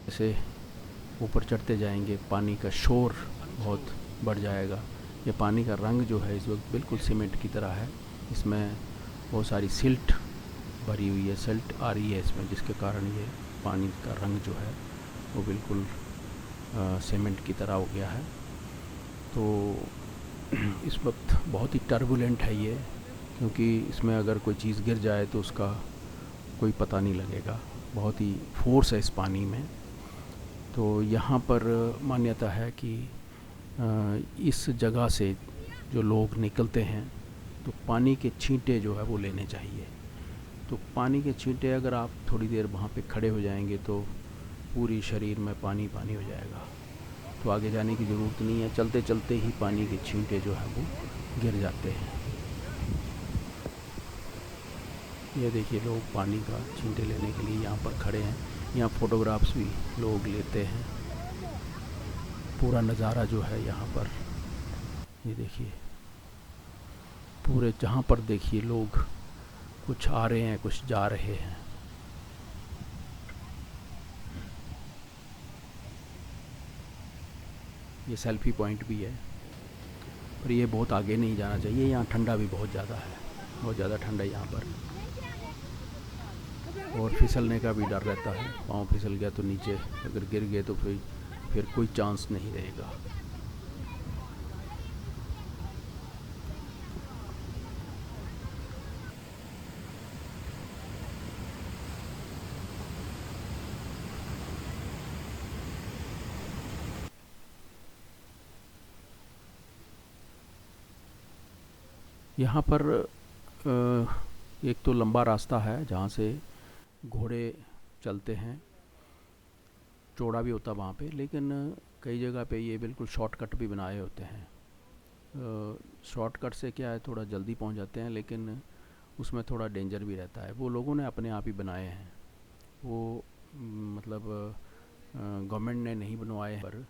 जैसे ऊपर चढ़ते जाएंगे पानी का शोर बहुत बढ़ जाएगा। ये पानी का रंग जो है इस वक्त बिल्कुल सीमेंट की तरह है। इसमें बहुत सारी सिल्ट भरी हुई है, सिल्ट आ रही है इसमें, जिसके कारण ये पानी का रंग जो है वो बिल्कुल सीमेंट की तरह हो गया है। तो इस वक्त बहुत ही टर्बुलेंट है ये, क्योंकि इसमें अगर कोई चीज़ गिर जाए तो उसका कोई पता नहीं लगेगा। बहुत ही फोर्स है इस पानी में। तो यहाँ पर मान्यता है कि इस जगह से जो लोग निकलते हैं तो पानी के छींटे जो है वो लेने चाहिए। तो पानी के छींटे अगर आप थोड़ी देर वहाँ पे खड़े हो जाएंगे तो पूरी शरीर में पानी पानी हो जाएगा। तो आगे जाने की ज़रूरत नहीं है, चलते चलते ही पानी के छींटे जो है वो गिर जाते हैं। ये देखिए लोग पानी का छींटे लेने के लिए यहाँ पर खड़े हैं। यहाँ फ़ोटोग्राफ्स भी लोग लेते हैं। पूरा नज़ारा जो है यहाँ पर, ये देखिए पूरे जहाँ पर देखिए लोग कुछ आ रहे हैं कुछ जा रहे हैं। ये सेल्फी पॉइंट भी है, पर ये बहुत आगे नहीं जाना चाहिए। यहाँ ठंडा भी बहुत ज़्यादा है, बहुत ज़्यादा ठंडा है यहाँ पर, और फिसलने का भी डर रहता है। पाँव फिसल गया तो नीचे अगर गिर गए तो फिर कोई चांस नहीं रहेगा। यहाँ पर एक तो लंबा रास्ता है जहाँ से घोड़े चलते हैं, चौड़ा भी होता वहाँ पे, लेकिन कई जगह पे ये बिल्कुल शॉर्टकट भी बनाए होते हैं। शॉर्टकट से क्या है, थोड़ा जल्दी पहुँच जाते हैं, लेकिन उसमें थोड़ा डेंजर भी रहता है। वो लोगों ने अपने आप ही बनाए हैं, वो मतलब गवर्नमेंट ने नहीं बनवाए हैं, पर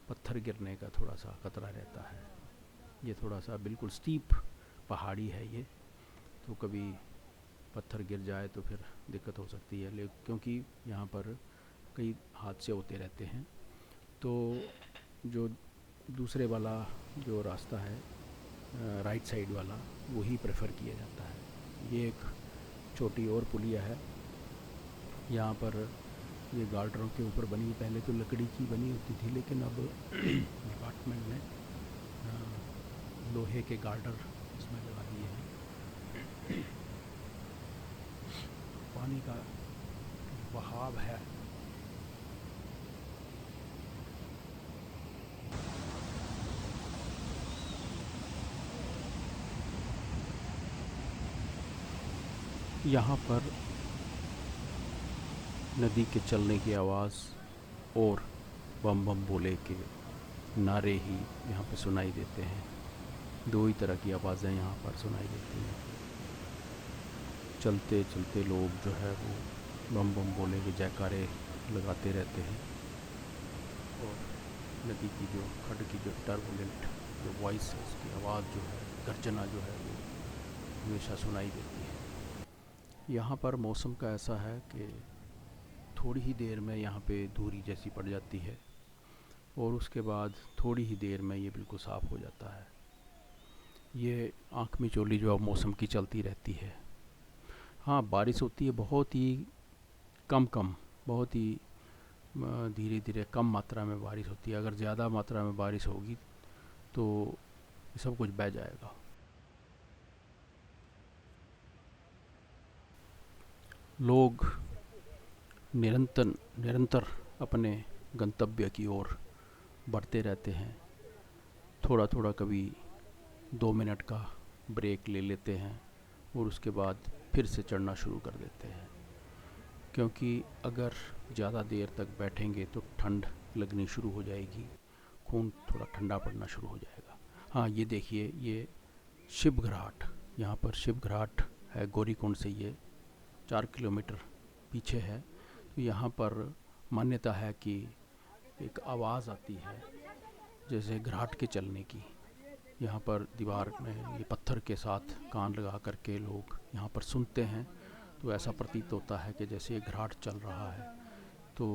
पत्थर गिरने का थोड़ा सा खतरा रहता है। ये थोड़ा सा बिल्कुल स्टीप पहाड़ी है ये, तो कभी पत्थर गिर जाए तो फिर दिक्कत हो सकती है। लेकिन क्योंकि यहाँ पर कई हादसे होते रहते हैं, तो जो दूसरे वाला जो रास्ता है राइट साइड वाला, वही प्रेफर किया जाता है। ये एक छोटी और पुलिया है यहाँ पर। ये गार्डरों के ऊपर बनी, पहले तो लकड़ी की बनी होती थी, लेकिन अब डिपार्टमेंट ने लोहे के गार्डर इसमें लगा दिए हैं। पानी का बहाव है। यहाँ पर नदी के चलने की आवाज़ और बम बम बोले के नारे ही यहाँ पे सुनाई देते हैं। दो ही तरह की आवाज़ें यहाँ पर सुनाई देती हैं। चलते चलते लोग जो है वो बम बम बोले के जयकारे लगाते रहते हैं, और नदी की जो खड की जो टर्बुलेंट जो वॉइस है, उसकी आवाज़ जो है, गर्जना जो है वो हमेशा सुनाई देती है। यहाँ पर मौसम का ऐसा है कि थोड़ी ही देर में यहाँ पे धूरी जैसी पड़ जाती है, और उसके बाद थोड़ी ही देर में ये बिल्कुल साफ़ हो जाता है। ये आँख मिचौली जो अब मौसम की चलती रहती है। हाँ, बारिश होती है बहुत ही कम, बहुत ही धीरे धीरे कम मात्रा में बारिश होती है। अगर ज़्यादा मात्रा में बारिश होगी तो सब कुछ बह जाएगा। लोग निरंतर निरंतर अपने गंतव्य की ओर बढ़ते रहते हैं। थोड़ा थोड़ा कभी 2 मिनट का ब्रेक ले लेते हैं, और उसके बाद फिर से चढ़ना शुरू कर देते हैं, क्योंकि अगर ज़्यादा देर तक बैठेंगे तो ठंड लगनी शुरू हो जाएगी, खून थोड़ा ठंडा पड़ना शुरू हो जाएगा। हाँ, ये देखिए, ये शिव घाट, यहाँ पर शिव घाट है गौरीकुंड से, ये 4 किलोमीटर पीछे है। तो यहाँ पर मान्यता है कि एक आवाज़ आती है जैसे घाट के चलने की। यहाँ पर दीवार में ये पत्थर के साथ कान लगा करके लोग यहाँ पर सुनते हैं, तो ऐसा प्रतीत होता है कि जैसे ये घाट चल रहा है। तो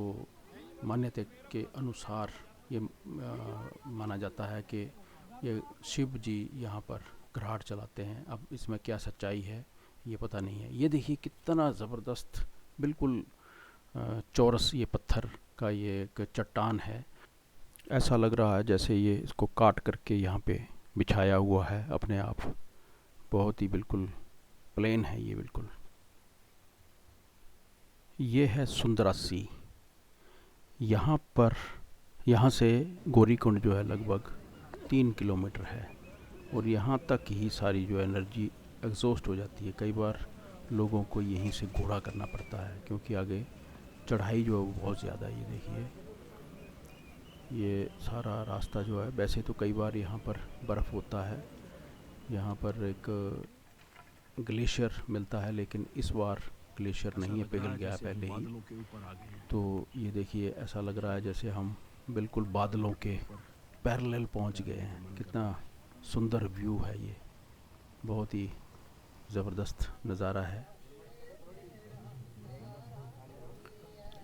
मान्यता के अनुसार ये माना जाता है कि ये शिव जी यहाँ पर घराट चलाते हैं। अब इसमें क्या सच्चाई है ये पता नहीं है। ये देखिए कितना ज़बरदस्त, बिल्कुल चौरस ये पत्थर का ये एक चट्टान है। ऐसा लग रहा है जैसे ये इसको काट करके यहाँ पे बिछाया हुआ है अपने आप। बहुत ही बिल्कुल प्लेन है ये बिल्कुल। ये है सुंदरासी। यहाँ से गौरीकुंड जो है लगभग 3 किलोमीटर है और यहाँ तक ही सारी जो एनर्जी एग्जॉस्ट हो जाती है। कई बार लोगों को यहीं से घोड़ा करना पड़ता है क्योंकि आगे चढ़ाई जो है वो बहुत ज़्यादा है। ये देखिए ये सारा रास्ता जो है, वैसे तो कई बार यहाँ पर बर्फ़ होता है, यहाँ पर एक ग्लेशियर मिलता है, लेकिन इस बार ग्लेशियर नहीं है, पिघल गया है पहले ही। तो ये देखिए ऐसा लग रहा है जैसे हम बिल्कुल बादलों के पैरेलल पहुँच गए हैं। कितना सुंदर व्यू है ये, बहुत ही ज़बरदस्त नज़ारा है।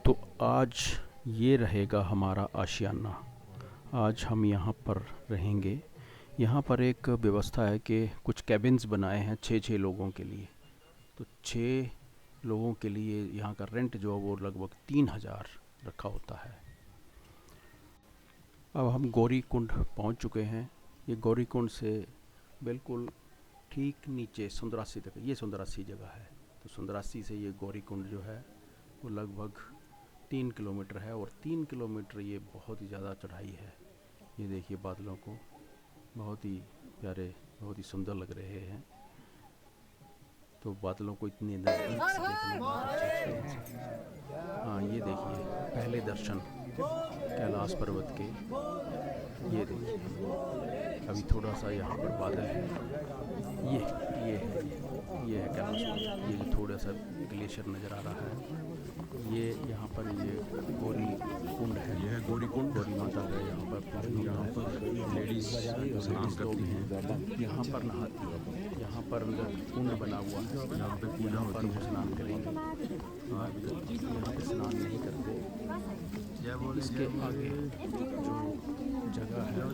तो आज ये रहेगा हमारा आशियाना। आज हम यहाँ पर रहेंगे। यहाँ पर एक व्यवस्था है कि कुछ कैबिन्स बनाए हैं 6-6 लोगों के लिए। तो 6 लोगों के लिए यहाँ का रेंट जो है वो लगभग 3000 रखा होता है। अब हम गौरीकुंड पहुँच चुके हैं। ये गौरीकुंड से बिल्कुल ठीक नीचे सुंदरासी तक, ये सुंदरासी जगह है। तो सुंदरासी से ये गौरीकुंड जो है वो लगभग 3 किलोमीटर है और 3 किलोमीटर ये बहुत ही ज़्यादा चढ़ाई है। ये देखिए बादलों को, बहुत ही प्यारे, बहुत ही सुंदर लग रहे हैं। तो बादलों को इतने नज़दीक से देखने में अच्छा लगता है। हाँ ये देखिए पहले दर्शन कैलाश पर्वत के। ये देखिए अभी थोड़ा सा यहाँ पर बादल है। ये है कैलाश पर्वत। ये भी थोड़ा सा ग्लेशियर नज़र आ रहा है। ये यहाँ पर ये गौरी कुंड है। यह है गौरी कुंड, गौरी माता का यहाँ पर लेडीज़ स्नान करती हैं, यहाँ पर नहाती हैं। यहाँ पर अंदर कुंड बना हुआ है, यहाँ पे पूजा पर वो स्नान करेंगे। यहाँ पे स्नान नहीं करते। इसके आगे जो जगह है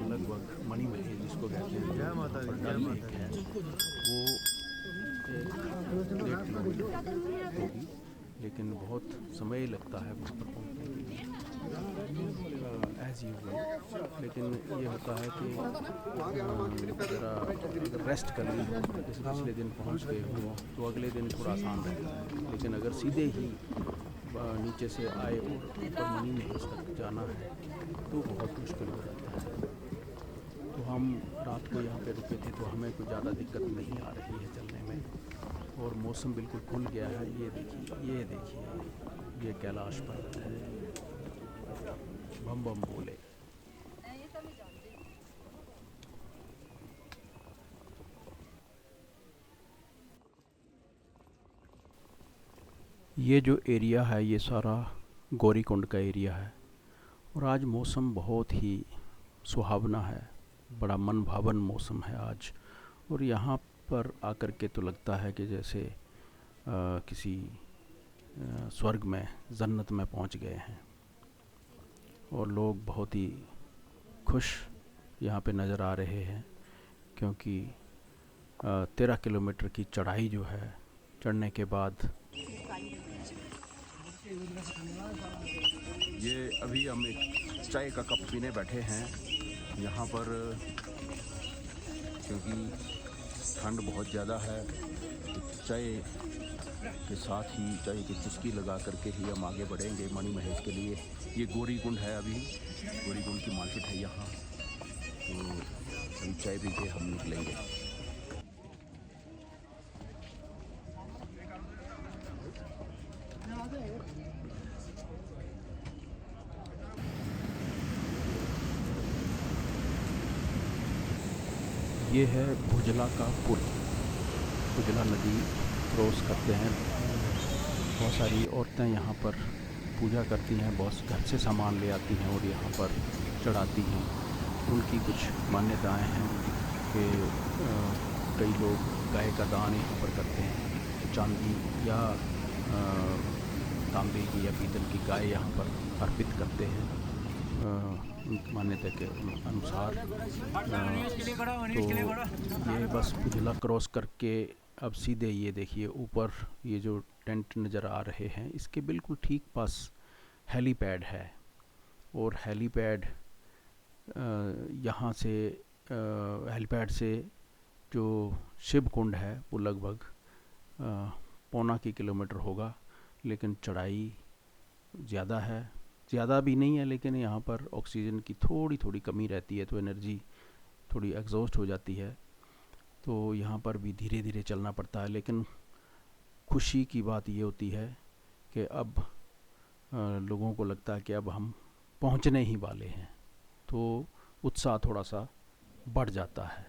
लगभग मणि महल जिसको कहते हैं, डल लेक है, वो 1.5 किलोमीटर होगी, लेकिन बहुत समय लगता है वहाँ पर पहुँचने के लिए एज़ यूजुअल। लेकिन ये होता है कि ज़रा अगर रेस्ट कर ली, जैसे पिछले दिन पहुँच गए हो तो अगले दिन थोड़ा आसान रहता है। लेकिन अगर सीधे ही नीचे से आए और ऊपर मणि महल तक जाना है तो बहुत मुश्किल हो जाता है। तो हम रात को यहाँ पे रुके थे तो हमें कोई ज़्यादा दिक्कत नहीं आ रही है चलने में, और मौसम बिल्कुल खुल गया है। ये देखिए ये कैलाश पर्वत है। बम बम बोले। ये जो एरिया है ये सारा गौरीकुंड का एरिया है और आज मौसम बहुत ही सुहावना है, बड़ा मन भावन मौसम है आज। और यहाँ पर आकर के तो लगता है कि जैसे किसी स्वर्ग में, जन्नत में पहुँच गए हैं। और लोग बहुत ही खुश यहाँ पे नज़र आ रहे हैं क्योंकि 13 किलोमीटर की चढ़ाई जो है, चढ़ने के बाद ये अभी हम एक चाय का कप पीने बैठे हैं यहाँ पर, क्योंकि ठंड बहुत ज़्यादा है। चाय के साथ ही चाय की चुस्की लगा करके ही हम आगे बढ़ेंगे मणि महल के लिए। ये गौरीकुंड है, अभी गौरीकुंड की मार्केट है यहाँ, तो अभी चाय पी के हम निकलेंगे। ये है भुजला का पुल। भुजला नदी क्रॉस करते हैं। बहुत सारी औरतें यहाँ पर पूजा करती हैं, बहुत घर से सामान ले आती हैं और यहाँ पर चढ़ाती हैं। उनकी कुछ मान्यताएं हैं कि कई लोग गाय का दान यहाँ पर करते हैं, चांदी या तांबे की या पीतल की गाय यहाँ पर अर्पित करते हैं मान्यता के अनुसार। तो ये बस पुजला क्रॉस करके अब सीधे ये देखिए ऊपर ये जो टेंट नज़र आ रहे हैं इसके बिल्कुल ठीक पास हेलीपैड है। और हेलीपैड यहाँ से हेलीपैड से जो शिव कुंड है वो लगभग 1.25 किलोमीटर होगा, लेकिन चढ़ाई ज़्यादा है, ज़्यादा भी नहीं है, लेकिन यहाँ पर ऑक्सीजन की थोड़ी थोड़ी कमी रहती है तो एनर्जी थोड़ी एग्जॉस्ट हो जाती है। तो यहाँ पर भी धीरे धीरे चलना पड़ता है। लेकिन खुशी की बात ये होती है कि अब लोगों को लगता है कि अब हम पहुँचने ही वाले हैं, तो उत्साह थोड़ा सा बढ़ जाता है।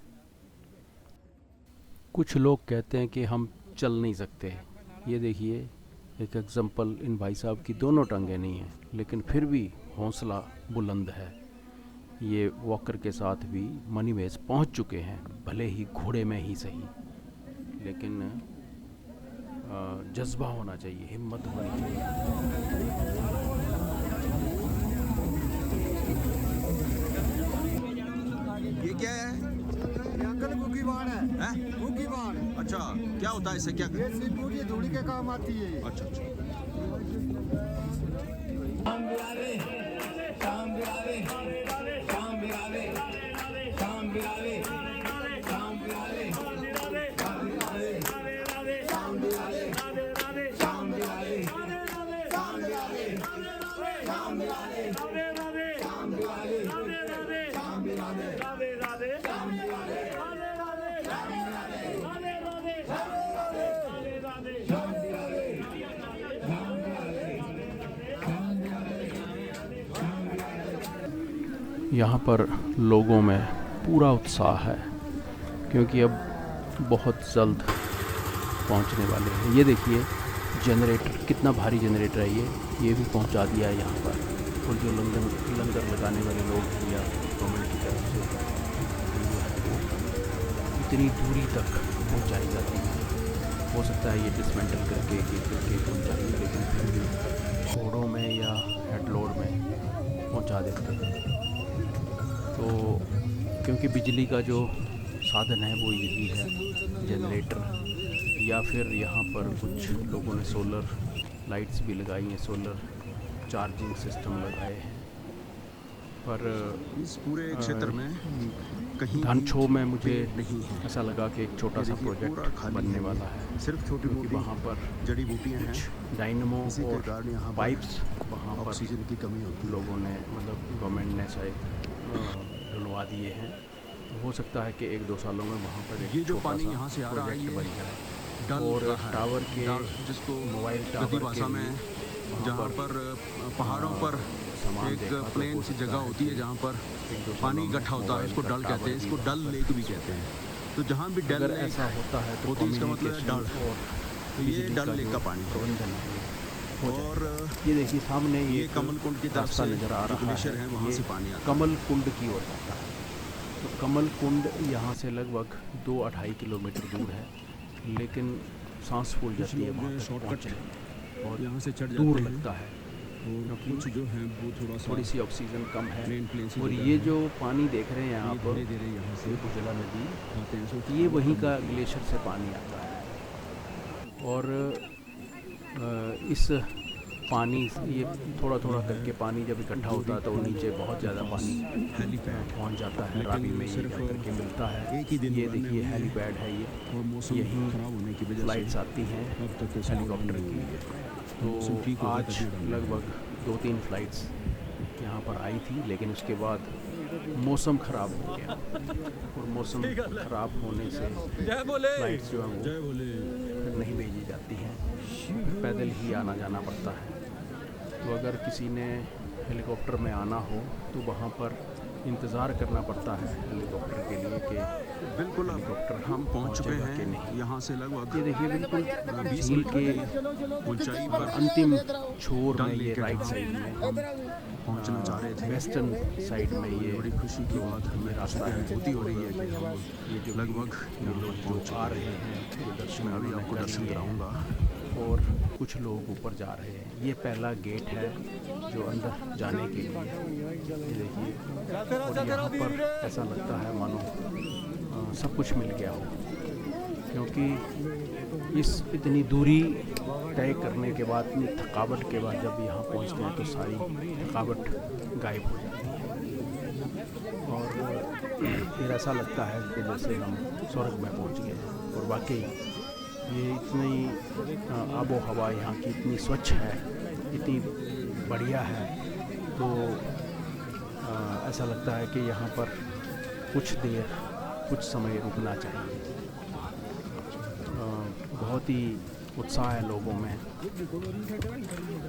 कुछ लोग कहते हैं कि हम चल नहीं सकते। ये देखिए एक एग्जांपल, इन भाई साहब की दोनों टांगें नहीं हैं, लेकिन फिर भी हौसला बुलंद है। ये वॉकर के साथ भी मणिमहेश पहुंच चुके हैं, भले ही घोड़े में ही सही, लेकिन जज्बा होना चाहिए, हिम्मत होनी चाहिए। ये क्या है? ये अंकल गुग्गी बाण है। गुग्गी बाण। अच्छा, क्या होता है इससे? क्या ये सिंदूर की धूड़ी के काम आती है। अच्छा अच्छा। यहाँ पर लोगों में पूरा उत्साह है, क्योंकि अब बहुत जल्द पहुँचने वाले हैं। ये देखिए जनरेटर, कितना भारी जनरेटर है ये भी पहुँचा दिया है यहाँ पर। और जो लंगर लगाने वाले लोग हैं या गवर्नमेंट की तरफ से इतनी दूरी तक पहुँचाई जाती है। हो सकता है ये डिसमेंटल करके पहुँचाइए, लेकिन फिर भी घोड़ों में या हेडलोड में पहुँचा देते हैं। तो क्योंकि बिजली का जो साधन है वो यही है, जनरेटर, या फिर यहाँ पर कुछ लोगों ने सोलर लाइट्स भी लगाई हैं, सोलर चार्जिंग सिस्टम लगाए हैं। पर इस पूरे क्षेत्र में कहीं धानछो में मुझे नहीं है। ऐसा लगा कि एक छोटा सा प्रोजेक्ट बनने वाला है, सिर्फ छोटी क्योंकि मोटी वहाँ पर जड़ी बूटियां हैं। डायनमो इसी के और कारण यहाँ पाइप्स वहाँ पर ऑक्सीजन की कमी होती है। लोगों ने, मतलब गवर्नमेंट ने शायद डलवा दिए हैं। तो हो सकता है कि 1-2 सालों में वहाँ पर एक ये जो छोटा पानी सा यहाँ से आ रहा है, प्रोजेक्ट ये बन जाए। डल और रहा है। टावर के डल, जिसको मोबाइल गद्दी टावर भाषा के में लिए जहाँ पर पहाड़ों पर सामान एक देखा तो प्लेन हो सी सकता जगह है होती है कि जहाँ पर 1-2 सालों पानी में इकट्ठा होता है, मोबाइल इसको का डल कहते हैं, टावर इसको भी डल वहाँ लेक भी कहते हैं। तो जहाँ भी डल अगर लेक ऐसा होता है तो होती है, इसका मतलब है डल। कम्युनिकेशन और तो ये बिजली डल लेक जो का पानी प्रबंधन है हो जाए। और ये देखिए सामने ये एक कमल कुंड की तरफ रास्ता से नज़र आ जो रहा ग्लेशियर है, वहाँ ये से पानी आता है। कमल कुंड की ओर जाता है। तो कमल कुंड यहाँ से लगभग 2-2.5 किलोमीटर दूर है, लेकिन सांस फूल जाती है वहाँ तक पहुँचने, और यहाँ से चढ़ दूर जाते हैं। लगता है, और क्योंकि कुछ जो है वो थोड़ी सी ऑक्सीजन कम है। प्लेन से और जुड़ा ये है। जो पानी देख रहे हैं आप, धीरे धीरे यहाँ से बुजला नदी, आते हैं, सो ये वहीं का ग्लेशियर से पानी आता है। और इस पानी, ये थोड़ा थोड़ा करके पानी जब इकट्ठा होता है तो नीचे बहुत ज़्यादा पानी हेलीपैड पहुंच जाता है, रावी में ये जा करके मिलता है। एक ही दिन ये उड़ाने देखिए हुए हैं। हेलीपैड है ये, और मौसम यहीं खराब होने की वजह फ्लाइट्स से आती हैं अब तक के हेलीकॉप्टर की। मौसम तो ठीक हो गया आज तभी उड़ान लगभग 2-3 फ्लाइट्स यहाँ पर आई थी, लेकिन उसके बाद मौसम ख़राब हो गया, और मौसम ख़राब होने से फ्लाइट्स जो हैं वो फिर नहीं भेजी जाती हैं, पैदल ही आना जाना पड़ता है। तो अगर किसी ने हेलीकॉप्टर में आना हो तो वहाँ पर इंतज़ार करना पड़ता है हेलीकॉप्टर के लिए कि बिल्कुल हेलीकॉप्टर हम पहुँच चुके पहुँचेगा कि हैं नहीं। यहाँ से लगभग ये देखिए बिल्कुल 20 झील के ऊंचाई पर अंतिम छोर में डल ये लेक राइट जहाँ साइड में हम पहुँचना चाह रहे थे। वेस्टर्न साइड में ये बड़ी खुशी की बात हमें रास्ता है, अनुभूति हो रही है कि हम ये जो लगभग ये लोग पहुँच जो आ रहे हैं, जो दर्शन मैं अभी आपको करने दर्शन के लिए कराऊंगा। और कुछ लोग ऊपर जा रहे हैं। ये पहला गेट है जो अंदर जाने के लिए, ये देखिए। और यहाँ पर ऐसा लगता है मानो सब कुछ मिल गया हो, क्योंकि इस इतनी दूरी तय करने के बाद, इतनी थकावट के बाद जब यहाँ पहुँचते हैं तो सारी थकावट गायब हो जाती है और फिर ऐसा लगता है कि जैसे हम स्वर्ग में पहुँच गए हैं। और वाकई ये इतनी आबो हवा यहाँ की इतनी स्वच्छ है, इतनी बढ़िया है, तो ऐसा लगता है कि यहाँ पर कुछ देर, कुछ समय रुकना चाहिए। बहुत ही उत्साह है लोगों में,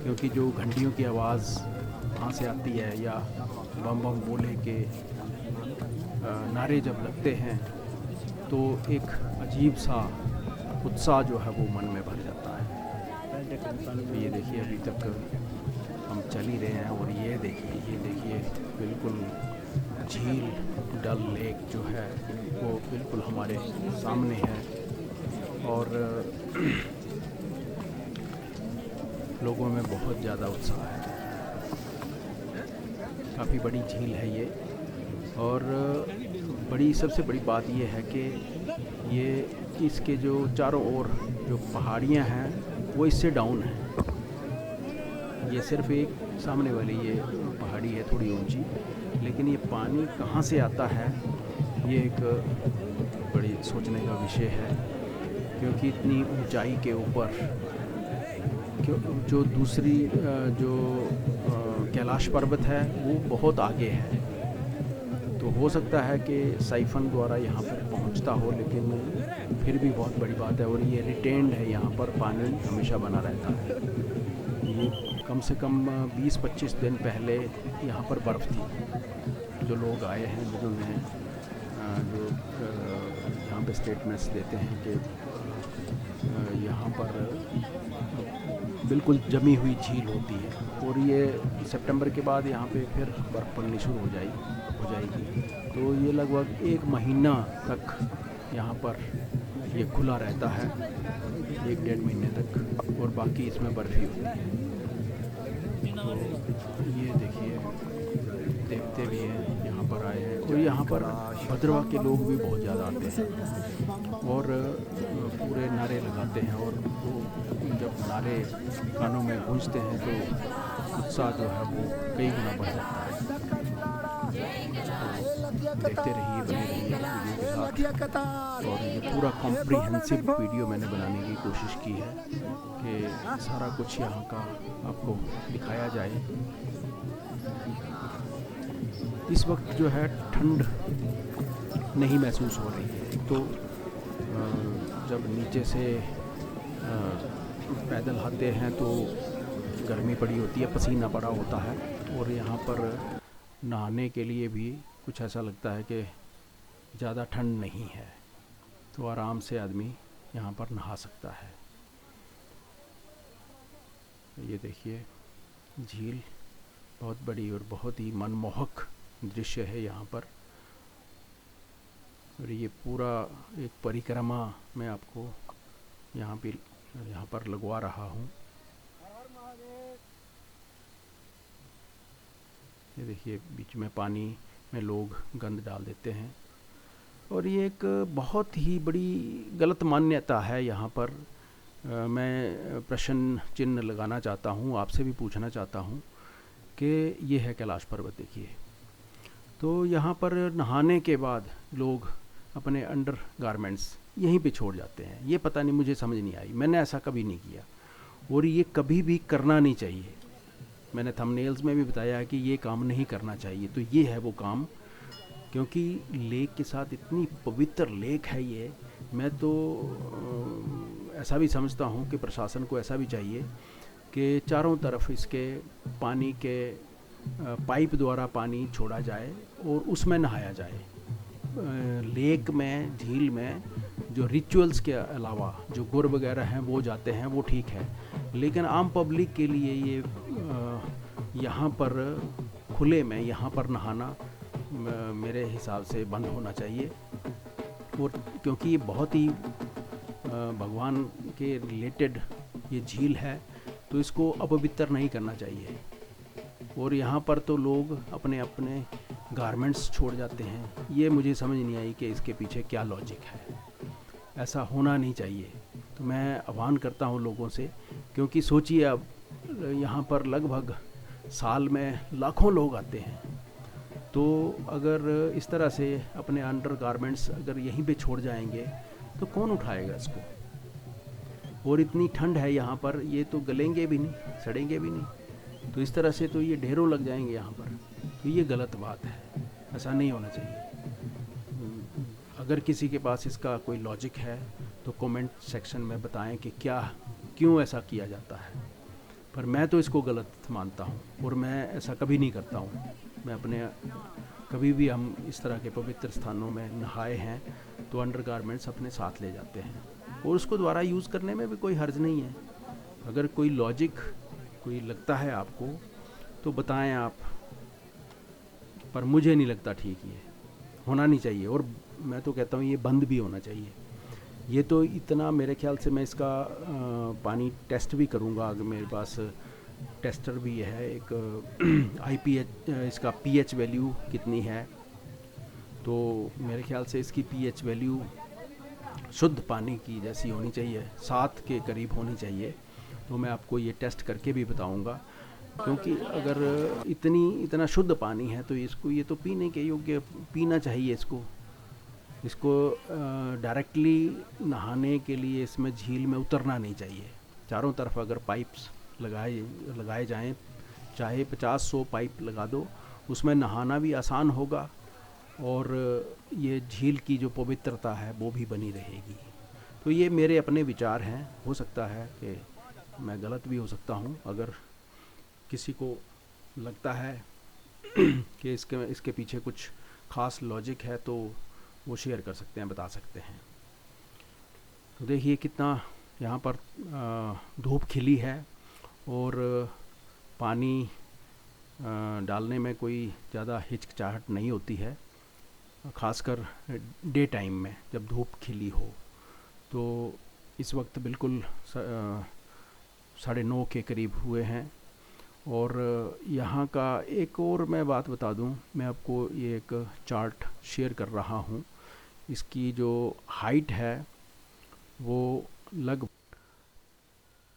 क्योंकि जो घंटियों की आवाज़ वहाँ से आती है या बम बम बोले के नारे जब लगते हैं तो एक अजीब सा उत्साह जो है वो मन में भर जाता है। ये देखिए अभी तक हम चल ही रहे हैं और ये देखिए बिल्कुल झील डल लेक जो है वो बिल्कुल हमारे सामने है और लोगों में बहुत ज़्यादा उत्साह है। काफ़ी बड़ी झील है ये और सबसे बड़ी बात ये है कि ये इसके जो चारों ओर जो पहाड़ियाँ हैं वो इससे डाउन है। ये सिर्फ एक सामने वाली ये पहाड़ी है थोड़ी ऊंची, लेकिन ये पानी कहाँ से आता है ये एक बड़ी सोचने का विषय है, क्योंकि इतनी ऊंचाई के ऊपर जो दूसरी जो कैलाश पर्वत है वो बहुत आगे है, तो हो सकता है कि साइफन द्वारा यहाँ पर पहुँचता हो, लेकिन फिर भी बहुत बड़ी बात है। और ये रिटेन्ड है, यहाँ पर पानी हमेशा बना रहता है। ये कम से कम 20-25 दिन पहले यहाँ पर बर्फ़ थी। जो लोग आए हैं जिन्होंने जो यहाँ पे स्टेटमेंट्स देते हैं कि यहाँ पर बिल्कुल जमी हुई झील होती है और ये सितंबर के बाद यहाँ पे फिर बर्फ़ पड़नी शुरू हो जाएगी। तो ये लगभग 1 महीना तक यहाँ पर ये खुला रहता है, 1-1.5 महीने तक, और बाकी इसमें बर्फ़ ही होती है। तो ये देखिए देखते भी हैं, यहाँ पर आए हैं और यहाँ पर भद्रवाह के लोग भी बहुत ज़्यादा आते हैं और पूरे नारे लगाते हैं और वो जब नारे कानों में गूंजते हैं तो उत्साह जो है वो कई गुना बढ़ जाता है। देखते रहिए, बने रहिए वीडियो के साथ। और ये पूरा कॉम्प्रिहेंसिव वीडियो मैंने बनाने की कोशिश की है कि सारा कुछ यहाँ का आपको दिखाया जाए। इस वक्त जो है ठंड नहीं महसूस हो रही है, तो जब नीचे से पैदल आते हैं तो गर्मी पड़ी होती है, पसीना पड़ा होता है और यहाँ पर नहाने के लिए भी कुछ ऐसा लगता है कि ज़्यादा ठंड नहीं है, तो आराम से आदमी यहाँ पर नहा सकता है। ये देखिए झील बहुत बड़ी और बहुत ही मनमोहक दृश्य है यहाँ पर, और ये पूरा एक परिक्रमा मैं आपको यहाँ पर लगवा रहा हूँ। ये देखिए बीच में पानी में लोग गंद डाल देते हैं और ये एक बहुत ही बड़ी गलत मान्यता है यहाँ पर। मैं प्रश्न चिन्ह लगाना चाहता हूँ, आपसे भी पूछना चाहता हूँ कि ये है कैलाश पर्वत। देखिए तो यहाँ पर नहाने के बाद लोग अपने अंडर गारमेंट्स यहीं पे छोड़ जाते हैं। ये पता नहीं, मुझे समझ नहीं आई, मैंने ऐसा कभी नहीं किया और ये कभी भी करना नहीं चाहिए। मैंने थंबनेल्स में भी बताया कि ये काम नहीं करना चाहिए, तो ये है वो काम, क्योंकि लेक के साथ इतनी पवित्र लेक है ये। मैं तो ऐसा भी समझता हूँ कि प्रशासन को ऐसा भी चाहिए कि चारों तरफ इसके पानी के पाइप द्वारा पानी छोड़ा जाए और उसमें नहाया जाए। लेक में, झील में जो रिचुअल्स के अलावा जो गुर वगैरह हैं वो जाते हैं, वो ठीक है, लेकिन आम पब्लिक के लिए ये यहाँ पर खुले में यहाँ पर नहाना मेरे हिसाब से बंद होना चाहिए। और क्योंकि ये बहुत ही भगवान के रिलेटेड ये झील है तो इसको अपवित्र नहीं करना चाहिए। और यहाँ पर तो लोग अपने अपने गारमेंट्स छोड़ जाते हैं। ये मुझे समझ नहीं आई कि इसके पीछे क्या लॉजिक है। ऐसा होना नहीं चाहिए। तो मैं आह्वान करता हूँ लोगों से, क्योंकि सोचिए अब यहाँ पर लगभग साल में लाखों लोग आते हैं, तो अगर इस तरह से अपने अंडर गारमेंट्स अगर यहीं पे छोड़ जाएंगे तो कौन उठाएगा इसको। और इतनी ठंड है यहाँ पर, ये तो गलेंगे भी नहीं, सड़ेंगे भी नहीं, तो इस तरह से तो ये ढेरों लग जाएंगे यहाँ पर। तो ये गलत बात है, ऐसा नहीं होना चाहिए। अगर किसी के पास इसका कोई लॉजिक है तो कमेंट सेक्शन में बताएं कि क्यों ऐसा किया जाता है। पर मैं तो इसको गलत मानता हूँ और मैं ऐसा कभी नहीं करता हूँ। मैं अपने कभी भी हम इस तरह के पवित्र स्थानों में नहाए हैं तो अंडर गारमेंट्स अपने साथ ले जाते हैं, और उसको दोबारा यूज़ करने में भी कोई हर्ज नहीं है। अगर कोई लॉजिक कोई लगता है आपको तो बताएं आप, पर मुझे नहीं लगता ठीक ये होना नहीं चाहिए। और मैं तो कहता हूँ ये बंद भी होना चाहिए। ये तो इतना, मेरे ख्याल से मैं इसका पानी टेस्ट भी करूँगा। अगर मेरे पास टेस्टर भी है एक IPH, इसका pH वैल्यू कितनी है, तो मेरे ख्याल से इसकी pH वैल्यू शुद्ध पानी की जैसी होनी चाहिए, 7 के करीब होनी चाहिए। तो मैं आपको ये टेस्ट करके भी बताऊंगा, क्योंकि अगर इतना शुद्ध पानी है तो इसको, ये तो पीने के योग्य पीना चाहिए। इसको डायरेक्टली नहाने के लिए इसमें झील में उतरना नहीं चाहिए। चारों तरफ अगर पाइप्स लगाए जाएं, चाहे 50-100 पाइप लगा दो, उसमें नहाना भी आसान होगा और ये झील की जो पवित्रता है वो भी बनी रहेगी। तो ये मेरे अपने विचार हैं, हो सकता है कि मैं गलत भी हो सकता हूँ। अगर किसी को लगता है कि इसके पीछे कुछ ख़ास लॉजिक है तो वो शेयर कर सकते हैं, बता सकते हैं। तो देखिए कितना यहाँ पर धूप खिली है और पानी डालने में कोई ज़्यादा हिचकिचाहट नहीं होती है, ख़ासकर डे टाइम में जब धूप खिली हो। तो इस वक्त बिल्कुल 9:30 के करीब हुए हैं। और यहाँ का एक और मैं बात बता दूँ, मैं आपको ये एक चार्ट शेयर कर रहा हूँ। इसकी जो हाइट है वो लगभग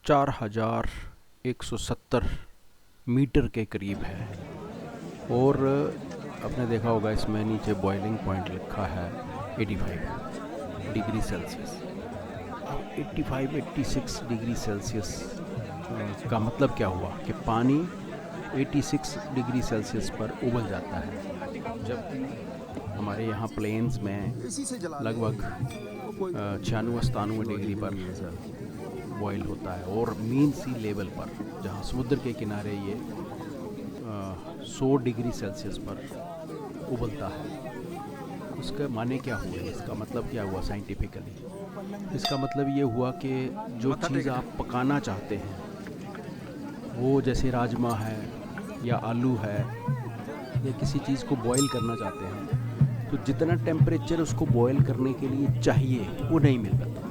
4170 मीटर के करीब है। और आपने देखा होगा इसमें नीचे बॉइलिंग पॉइंट लिखा है 85 डिग्री सेल्सियस। अब 85-86 डिग्री सेल्सियस का मतलब क्या हुआ कि पानी 86 डिग्री सेल्सियस पर उबल जाता है, जबकि हमारे यहाँ प्लेन्स में लगभग 96-97 डिग्री पर बॉयल होता है। और मीन सी लेवल पर, जहाँ समुद्र के किनारे ये 100 डिग्री सेल्सियस पर उबलता है। उसका माने क्या हुआ, इसका मतलब क्या हुआ साइंटिफिकली? इसका मतलब ये हुआ कि जो चीज़ आप पकाना चाहते हैं, वो जैसे राजमा है या आलू है या किसी चीज़ को बॉईल करना चाहते हैं, तो जितना टेम्परेचर उसको बॉईल करने के लिए चाहिए वो नहीं मिल पाता।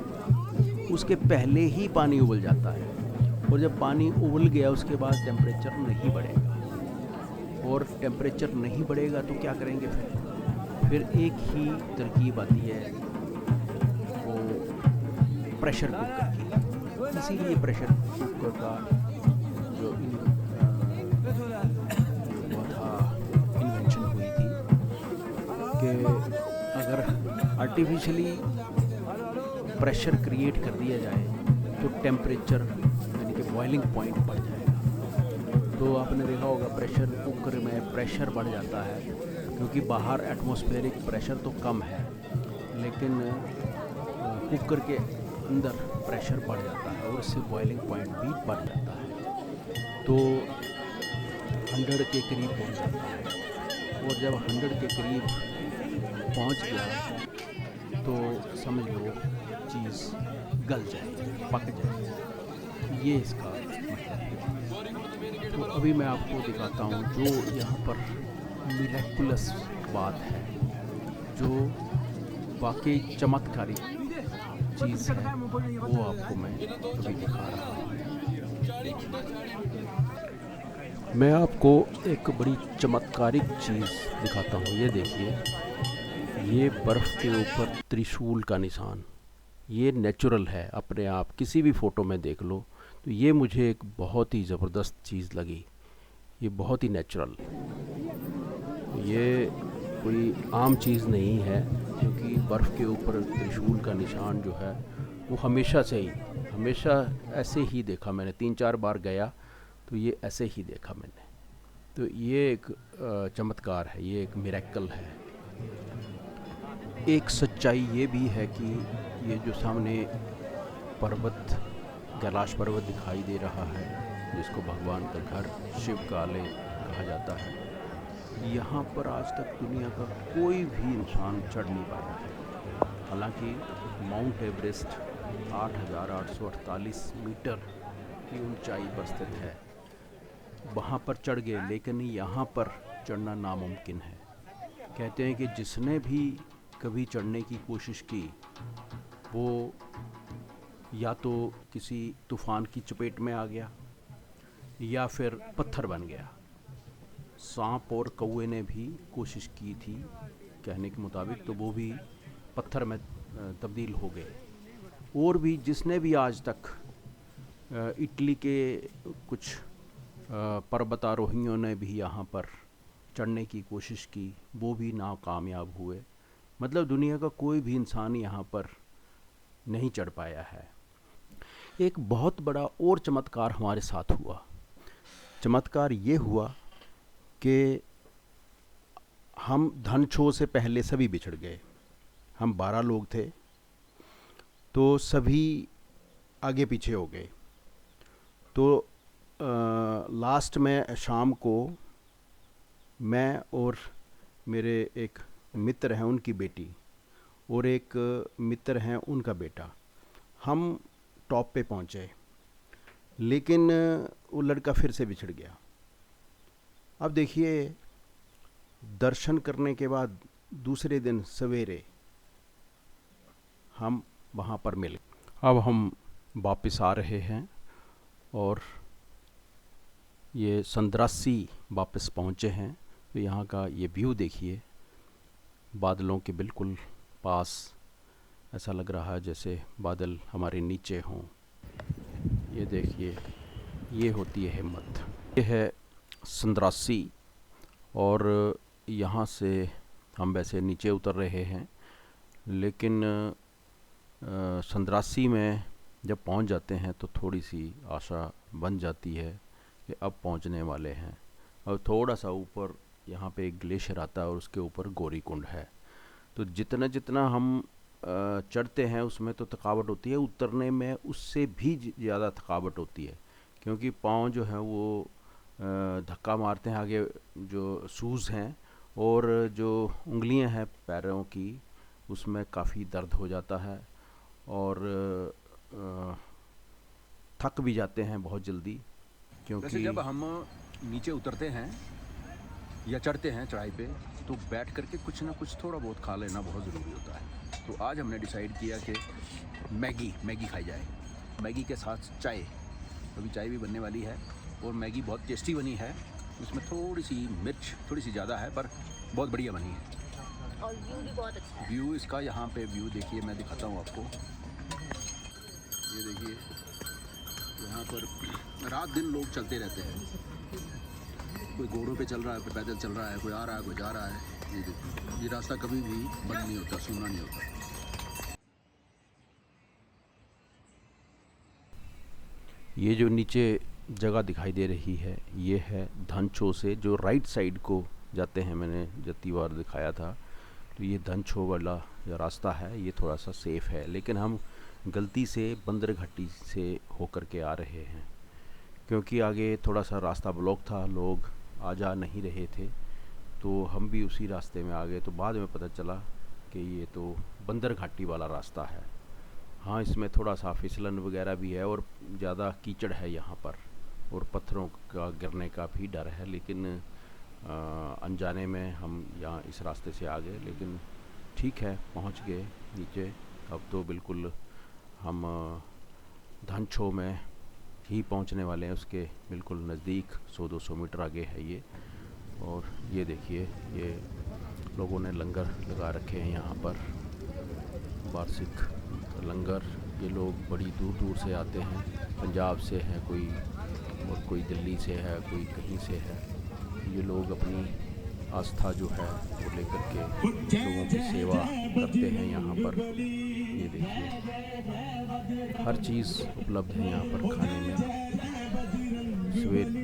उसके पहले ही पानी उबल जाता है, और जब पानी उबल गया उसके बाद टेम्परेचर नहीं बढ़ेगा। और टेम्परेचर नहीं बढ़ेगा तो क्या करेंगे फिर एक ही तरकीब आती है, वो प्रेशर कुकर की। इसीलिए प्रेशर कुकर का जो इन्वेंशन हुई थी कि अगर आर्टिफिशियली प्रेशर क्रिएट कर दिया जाए तो टेम्परेचर यानी कि बॉइलिंग पॉइंट बढ़ जाएगा। तो आपने देखा होगा प्रेशर कुकर में प्रेशर बढ़ जाता है, क्योंकि बाहर एटमॉस्फेरिक प्रेशर तो कम है, लेकिन कुकर के अंदर प्रेशर बढ़ जाता है और इससे बॉइलिंग पॉइंट भी बढ़ जाता है। तो 100 के करीब पहुंच जाता है, और जब 100 के करीब पहुंच गया तो समझ लो चीज़ गल जाएगी, पक जाएगी। ये इसका मतलब है। तो अभी मैं आपको दिखाता हूँ जो यहाँ पर मिरेकुलस बात है, जो वाकई चमत्कारी चीज़ है वो आपको मैं अभी दिखा रहा हूँ। मैं आपको एक बड़ी चमत्कारिक चीज़ दिखाता हूँ। ये देखिए, ये बर्फ़ के ऊपर त्रिशूल का निशान, ये नेचुरल है अपने आप, किसी भी फ़ोटो में देख लो। तो ये मुझे एक बहुत ही ज़बरदस्त चीज़ लगी, ये बहुत ही नेचुरल। ये कोई आम चीज़ नहीं है, क्योंकि बर्फ़ के ऊपर त्रिशूल का निशान जो है वो हमेशा से ही, हमेशा ऐसे ही देखा मैंने। 3-4 बार गया तो ये ऐसे ही देखा मैंने। तो ये एक चमत्कार है, ये एक मिरेकल है। एक सच्चाई ये भी है कि ये जो सामने पर्वत, कैलाश पर्वत दिखाई दे रहा है, जिसको भगवान का घर, शिव का आलय कहा जाता है, यहाँ पर आज तक दुनिया का कोई भी इंसान चढ़ नहीं पाया है। हालांकि माउंट एवरेस्ट 8,848 मीटर की ऊंचाई पर स्थित है, वहाँ पर चढ़ गए, लेकिन यहाँ पर चढ़ना नामुमकिन है। कहते हैं कि जिसने भी कभी चढ़ने की कोशिश की वो या तो किसी तूफ़ान की चपेट में आ गया या फिर पत्थर बन गया। सांप और कौवे ने भी कोशिश की थी कहने के मुताबिक, तो वो भी पत्थर में तब्दील हो गए। और भी जिसने भी आज तक इटली के कुछ पर्वतारोहियों ने भी यहाँ पर चढ़ने की कोशिश की, वो भी नाकामयाब हुए। मतलब दुनिया का कोई भी इंसान यहाँ पर नहीं चढ़ पाया है। एक बहुत बड़ा और चमत्कार हमारे साथ हुआ। चमत्कार ये हुआ कि हम धनछो से पहले सभी बिछड़ गए। हम 12 लोग थे, तो सभी आगे पीछे हो गए। तो लास्ट में शाम को मैं और मेरे एक मित्र हैं, उनकी बेटी, और एक मित्र हैं, उनका बेटा, हम टॉप पे पहुँचे, लेकिन वो लड़का फिर से बिछड़ गया। अब देखिए, दर्शन करने के बाद दूसरे दिन सवेरे हम वहाँ पर मिले। अब हम वापस आ रहे हैं और ये संद्रासी वापस पहुँचे हैं। तो यहाँ का ये व्यू देखिए, बादलों के बिल्कुल पास, ऐसा लग रहा है जैसे बादल हमारे नीचे हों। ये देखिए, ये होती है हिम्मत। ये है संद्रासी, और यहाँ से हम वैसे नीचे उतर रहे हैं, लेकिन संद्रासी में जब पहुँच जाते हैं तो थोड़ी सी आशा बन जाती है कि अब पहुँचने वाले हैं। और थोड़ा सा ऊपर यहाँ पे एक ग्लेशियर आता है और उसके ऊपर गौरी कुंड है। तो जितना जितना हम चढ़ते हैं उसमें तो थकावट होती है, उतरने में उससे भी ज़्यादा थकावट होती है, क्योंकि पाँव जो है वो धक्का मारते हैं आगे, जो शूज़ हैं, और जो उंगलियां हैं पैरों की, उसमें काफ़ी दर्द हो जाता है और थक भी जाते हैं बहुत जल्दी। क्योंकि जब हम नीचे उतरते हैं या चढ़ते हैं चढ़ाई पे, तो बैठ करके कुछ ना कुछ थोड़ा बहुत खा लेना बहुत ज़रूरी होता है। तो आज हमने डिसाइड किया कि मैगी खाई जाए, मैगी के साथ चाय। अभी चाय भी बनने वाली है और मैगी बहुत टेस्टी बनी है। उसमें थोड़ी सी मिर्च थोड़ी सी ज़्यादा है, पर बहुत बढ़िया बनी है। और व्यू भी बहुत अच्छा है। व्यू इसका यहाँ पे व्यू देखिए, मैं दिखाता हूँ आपको। ये देखिए, यहाँ पर रात दिन लोग चलते रहते हैं। कोई घोड़ों पे चल रहा है, कोई पैदल चल रहा है, कोई आ रहा है, कोई जा रहा है। ये देखिए, ये रास्ता कभी भी बंद नहीं होता, सूना नहीं होता। ये जो नीचे जगह दिखाई दे रही है, ये है धनछो से जो राइट साइड को जाते हैं, मैंने जितनी बार दिखाया था। तो ये धनछो वाला जो रास्ता है ये थोड़ा सा सेफ़ है, लेकिन हम गलती से बंदर घाटी से होकर के आ रहे हैं, क्योंकि आगे थोड़ा सा रास्ता ब्लॉक था, लोग आ जा नहीं रहे थे, तो हम भी उसी रास्ते में आ गए। तो बाद में पता चला कि ये तो बंदर घाटी वाला रास्ता है। हाँ, इसमें थोड़ा सा फिसलन वगैरह भी है और ज़्यादा कीचड़ है यहाँ पर, और पत्थरों का गिरने का भी डर है, लेकिन अनजाने में हम यहाँ इस रास्ते से आ गए। लेकिन ठीक है, पहुँच गए नीचे। अब तो बिल्कुल हम धनछो में ही पहुंचने वाले हैं, उसके बिल्कुल नज़दीक 100-200 मीटर आगे है ये। और ये देखिए, ये लोगों ने लंगर लगा रखे हैं यहाँ पर, वार्षिक लंगर। ये लोग बड़ी दूर दूर से आते हैं, पंजाब से हैं कोई, और कोई दिल्ली से है, कोई कहीं से है। ये लोग अपनी आस्था जो है वो लेकर के लोगों की सेवा करते हैं यहाँ पर। ये देखिए, हर चीज़ उपलब्ध है यहाँ पर खाने में। सवेर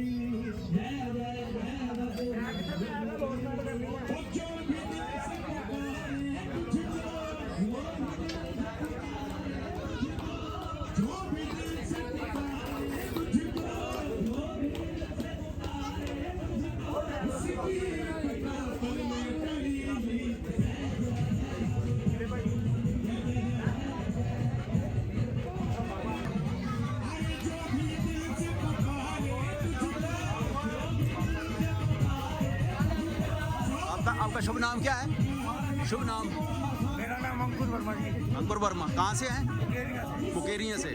आपका शुभ नाम क्या है? शुभ नाम? मेरा नाम अंकुर वर्मा जी। अंकुर वर्मा। कहाँ से हैं? कुकेरिया से। कुकेरिया से।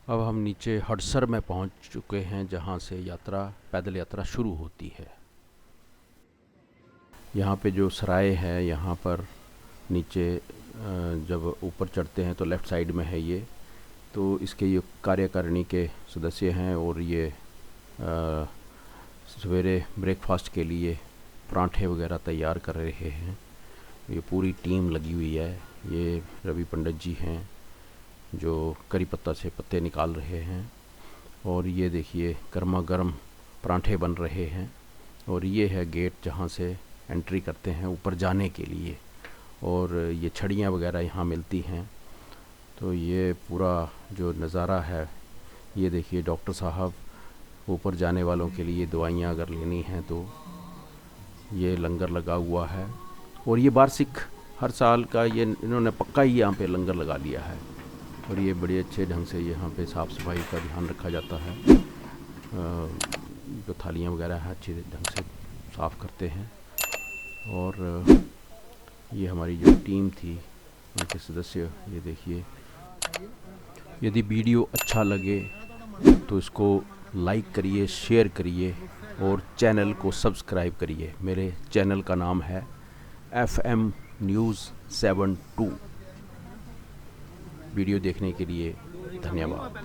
अब हम नीचे हडसर में पहुंच चुके हैं, जहां से पैदल यात्रा शुरू होती है। यहाँ पे जो सराय है, यहाँ पर नीचे जब ऊपर चढ़ते हैं तो लेफ़्ट साइड में है ये। तो इसके ये कार्यकारिणी के सदस्य हैं, और ये सवेरे ब्रेकफास्ट के लिए पराठे वगैरह तैयार कर रहे हैं। ये पूरी टीम लगी हुई है। ये रवि पंडित जी हैं जो करी पत्ता से पत्ते निकाल रहे हैं, और ये देखिए गर्मा गर्म पराठे बन रहे हैं। और ये है गेट जहाँ से एंट्री करते हैं ऊपर जाने के लिए, और ये छड़ियाँ वगैरह यहाँ मिलती हैं। तो ये पूरा जो नज़ारा है, ये देखिए डॉक्टर साहब ऊपर जाने वालों के लिए दवाइयाँ अगर लेनी हैं तो ये लंगर लगा हुआ है। और ये वार्षिक हर साल का ये इन्होंने पक्का ही यहाँ पे लंगर लगा लिया है, और ये बड़े अच्छे ढंग से यहाँ पे साफ़ सफाई का ध्यान रखा जाता है। जो थालियाँ वगैरह हैं अच्छे ढंग से साफ़ करते हैं। और ये हमारी जो टीम थी, उनके सदस्य, ये देखिए। यदि वीडियो अच्छा लगे तो इसको लाइक करिए, शेयर करिए, और चैनल को सब्सक्राइब करिए। मेरे चैनल का नाम है FM News 72। वीडियो देखने के लिए धन्यवाद।